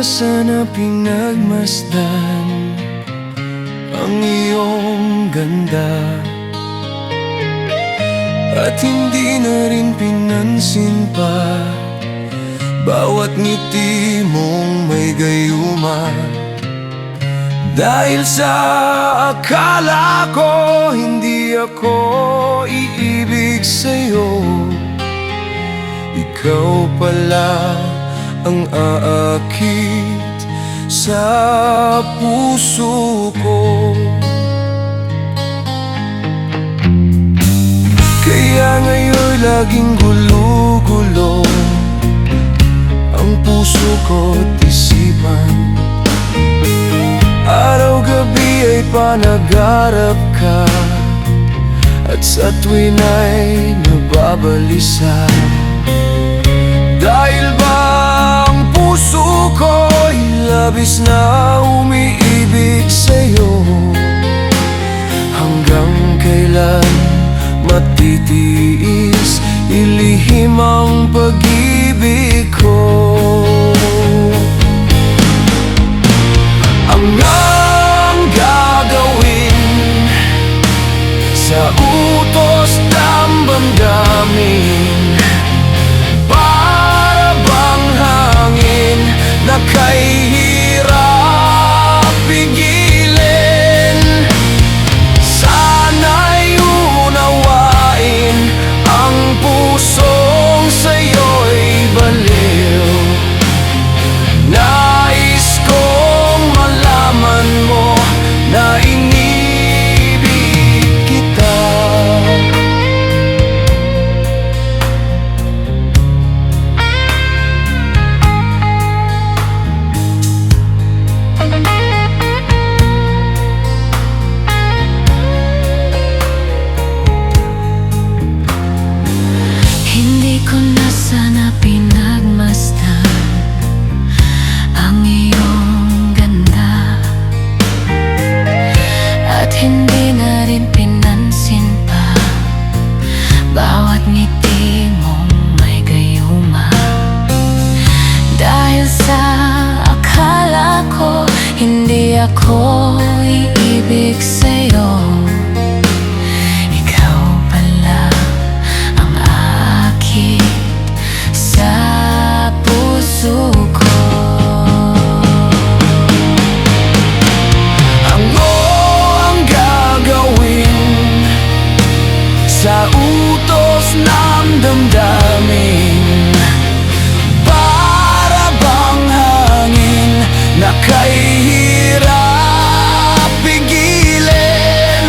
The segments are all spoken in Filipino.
na sana pinagmasdan ang iyong ganda, at hindi na rin pinansin pa bawat ngiti mong may gayuma. Dahil sa akala ko hindi ako iibig sa'yo, ikaw pala ang aakit sa puso ko. Kaya ngayon laging gulo-gulo ang puso ko't isipan. Araw-gabi ay panag-arap ka, at sa tuwin ay nababalisa. Dahil ba ang puso ko'y labis na umiibig sa'yo? Hanggang kailan matitiis ilihim ang pag-ibig ko? Ang gagawin sa utos ng damdamin, para bang hangin na kahirap pigilin. Sana'y unawain ang pusong sa'yo'y baliw. Nais kong malaman mo na inibig kita. Hindi ko na sana pinagmasdan ang iyong ganda, at hindi na rin pinansin pa bawat ngiti mong may gayuma. Dahil sa akala ko hindi ako iibig sa'yo, ikaw pala ang aakit sa puso ko. Ano ang gagawin sa utos ng damdamin, para bang hangin na kahirap pigilin?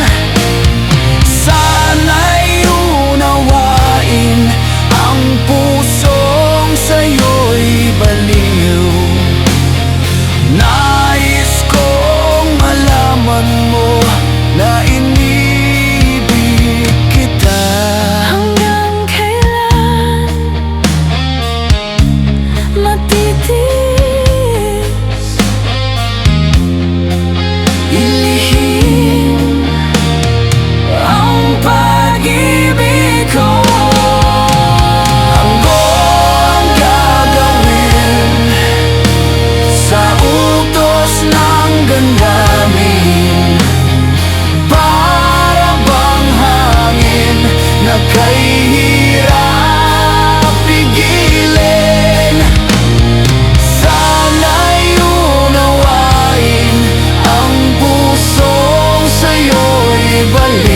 Sana'y unawain ang pusong sa'yo'y baliw. Nais kong malaman mo na inibig kita. Hanggang kailan matitiis ilihim ang pag-ibig ko? Ano ang gagawin sa utos ng damdamin, para bang hangin na kahirap pigilin? Sana'y unawain ang pusong sa'yo'y baliw.